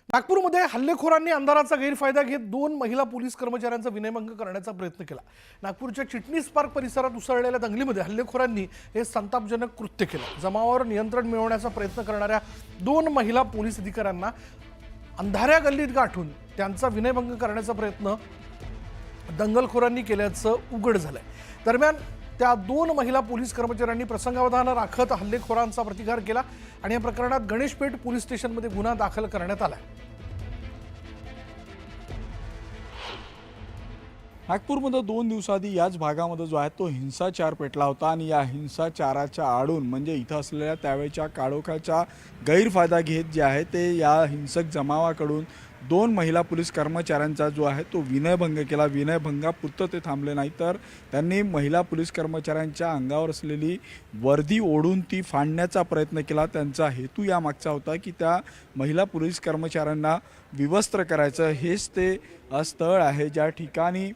नागपूरमध्ये हल्लेखोरांनी अंधाराचा गैरफायदा घेत 2 महिला पोलीस कर्मचाऱ्यांचा विनयभंग करण्याचा प्रयत्न केला। नागपूरच्या चिटणीस पार्क परिसरात उसळलेल्या दंगलीमध्ये हल्लेखोरांनी हे संतापजनक कृत्य केलं। जमावावर नियंत्रण मिळवण्याचा प्रयत्न करणाऱ्या 2 महिला पोलीस अधिकाऱ्यांना अंधाऱ्या गल्लीत गाठून त्यांचा विनयभंग करण्याचा प्रयत्न दंगलखोरांनी केल्याचं उघड झालंय। दरम्यान त्या 2 महिला पोलीस कर्मचाऱ्यांनी प्रसंगावधान राखत हल्लेखोरांचा प्रतिकार केला आणि या प्रकरणात गणेशपेठ पोलीस स्टेशनमध्ये गुन्हा दाखल करण्यात आला। नागपूरमध्ये 2 दिवसाआधी याच भागामध्ये जो आहे तो हिंसाचार पेटला होता आणि या हिंसाचाराच्या आडून म्हणजे इथं असलेल्या त्यावेळच्या काळोखाचा गैरफायदा घेत जे आहे ते या हिंसक जमावाकडून 2 महिला पोलीस कर्मचाऱ्यांचा जो आहे तो विनयभंग केला। विनयभंगापुरतं ते थांबले नाही तर त्यांनी महिला पोलीस कर्मचाऱ्यांच्या अंगावर असलेली वर्दी ओढून ती फाडण्याचा प्रयत्न केला। त्यांचा हेतू यामागचा होता की त्या महिला पोलीस कर्मचाऱ्यांना विवस्त्र करायचं। हेच ते स्थळ आहे ज्या ठिकाणी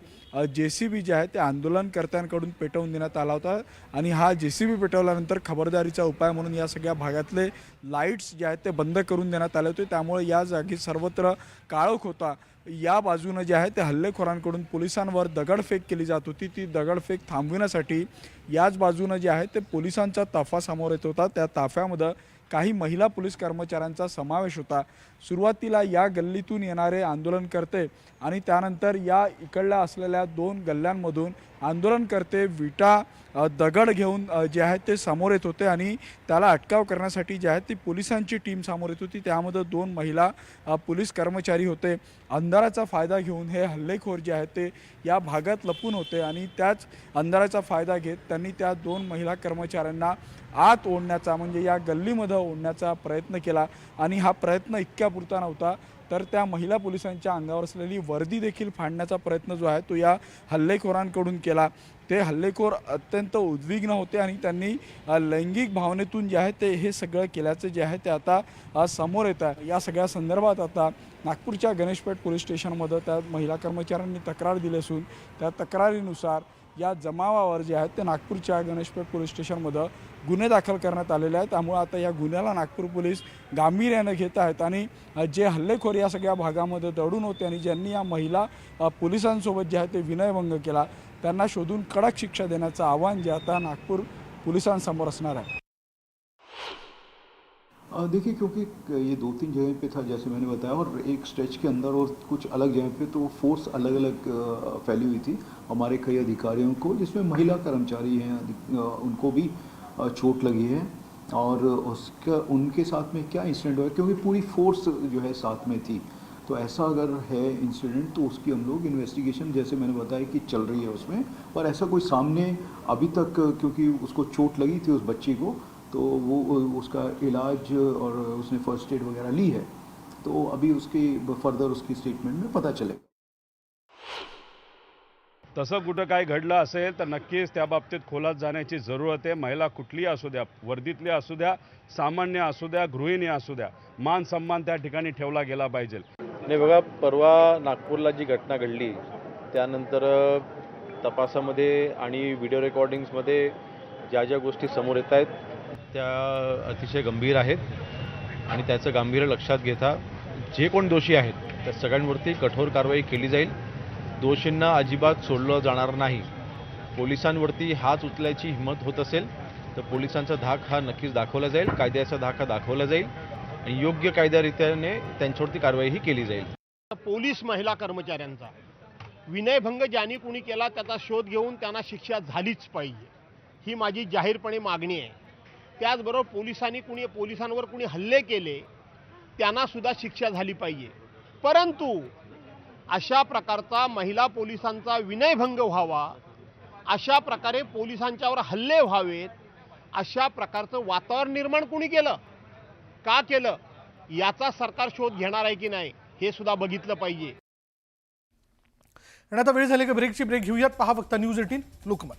JCB जे आहे ते आंदोलनकर्त्यांकडून पेटवून देण्यात आला होता आणि हा JCB पेटवल्यानंतर खबरदारीचा उपाय म्हणून या सगळ्या भागातले लाईट्स जे आहेत ते बंद करून देण्यात आले होते। त्यामुळे या जागी सर्वत्र काळोख होता। या बाजूने जे आहे ते हल्लेखोरांकडून पोलिसांवर दगडफेक केली जात होती। ती दगडफेक थांबविण्यासाठी याच बाजूने जे आहे ते पोलिसांचा ताफा समोर येत होता। त्या ताफ्यामध्ये काही महिला पोलीस कर्मचाऱ्यांचा समावेश होता। सुरुवातीला या गल्लीतून येणारे आंदोलनकर्ते आणि त्यानंतर या इकडल्या असलेल्या 2 गल्ल्यांमधून आंदोलनकर्ते विटा दगड घेऊन जे आहे ते समोर येत होते आणि त्याला अटकाव करण्यासाठी जे आहे ती पोलिसांची टीम समोर येत होती। त्यामध्ये 2 महिला पोलीस कर्मचारी होते। अंधाराचा फायदा घेऊन हे हल्लेखोर जे आहेत ते या भागात लपून होते आणि त्याच अंधाराचा फायदा घेत त्यांनी त्या 2 महिला कर्मचाऱ्यांना आत ओढण्याचा म्हणजे या गल्लीमध्ये ओढण्याचा प्रयत्न केला आणि हा प्रयत्न इतक्यापुरता नव्हता तर त्या महिला पोलिसांच्या अंगावर असलेली वर्दी देखील फाडण्याचा प्रयत्न जो आहे तो या हल्लेखोरांकडून केला। ते हल्लेखोर अत्यंत उद्विग्न होते आणि त्यांनी लैंगिक भावनेतून जे आहे ते हे सगळं केल्याचं जे आहे ते आता समोर येत आहे। या सगळ्या संदर्भात आता नागपूरच्या गणेशपेठ पोलीस स्टेशनमध्ये त्या महिला कर्मचाऱ्यांनी तक्रार दिली असून त्या तक्रारीनुसार या जमावावर जे आहेत ते नागपूरच्या गणेशपेठ पोलीस स्टेशनमध्ये गुन्हे दाखल करण्यात आलेले आहेत। त्यामुळे आता या गुन्ह्याला नागपूर पोलीस गांभीर्याने घेत आहेत आणि जे हल्लेखोर या सगळ्या भागामध्ये दडून होते आणि ज्यांनी या महिला पोलिसांसोबत जे आहे ते विनयभंग केला त्यांना शोधून कडक शिक्षा देण्याचं आव्हान जे आता नागपूर पोलिसांसमोर असणार आहे। देखिए, क्योंकि ये 2-3 जगह पे था जैसे मैंने बताया और एक स्ट्रेच के अंदर और कुछ अलग जगह पे तो फोर्स अलग अलग फैली हुई थी हमारे कई अधिकारियों को, जिसमें महिला कर्मचारी हैं उनको भी चोट लगी है और उसका उनके साथ में क्या इंसिडेंट हुआ क्योंकि पूरी फोर्स जो है साथ में थी। तो ऐसा अगर है इंसिडेंट तो उसकी हम लोग इन्वेस्टिगेशन जैसे मैंने बताया कि चल रही है उसमें, पर ऐसा कोई सामने अभी तक क्योंकि उसको चोट लगी थी उस बच्ची को तो वो उसका इलाज और उसने फर्स्ट एड वगैरह ली है तो अभी उसकी फर्दर उसकी स्टेटमेंट में पता चलेगा। तसं कुठं काय घडलं असेल तर नक्कीच त्या बाबतीत खोलात जाण्याची जरूरत आहे। महिला कुठलीही असू द्या, वर्दीतली असू द्या, सामान्य असू द्या, गृहिणी असू द्या, मान सन्मान त्या ठिकाणी ठेवला गेला पाहिजे। नाही बघा, परवा नागपूरला जी घटना घडली त्यानंतर तपासामध्ये आणि व्हिडिओ रेकॉर्डिंग्समध्ये ज्या ज्या गोष्टी समोर येत आहेत त्या अतिशय गंभीर आहेत आणि त्याचं गांभीर्य लक्षात घेता जे कोण दोषी आहेत त्या सगळ्यांवरती कठोर कारवाई केली जाईल। दोषींना अजिबात सोडलं जाणार नाही। पोलिसांवरती हात उचलायची हिंमत होत असेल तर पोलिसांचा धाक हा नक्कीच दाखवला जाईल, कायद्याचा धाक हा दाखवला जाईल आणि योग्य कायद्यारीत्याने त्यांच्यावरती कारवाईही केली जाईल। पोलीस महिला कर्मचाऱ्यांचा विनयभंग ज्यांनी कुणी केला त्याचा शोध घेऊन त्यांना शिक्षा झालीच पाहिजे, ही माझी जाहीरपणे मागणी आहे। त्याचबरोबर पोलिसांवर कुणी हल्ले केले त्यांना सुद्धा शिक्षा झाली पाहिजे, परंतु अशा प्रकारचा महिला पोलिसांचा विनयभंग व्हावा, अशा प्रकारे पोलिसांच्यावर हल्ले व्हावेत, अशा प्रकारचं वातावरण निर्माण कुणी केलं, का केलं याचा सरकार शोध घेणार आहे की नाही हे सुद्धा बघितलं पाहिजे। आणि आता वेळ झाली की ब्रेक घेऊयात। पहा फक्त न्यूज 18 लोकमत।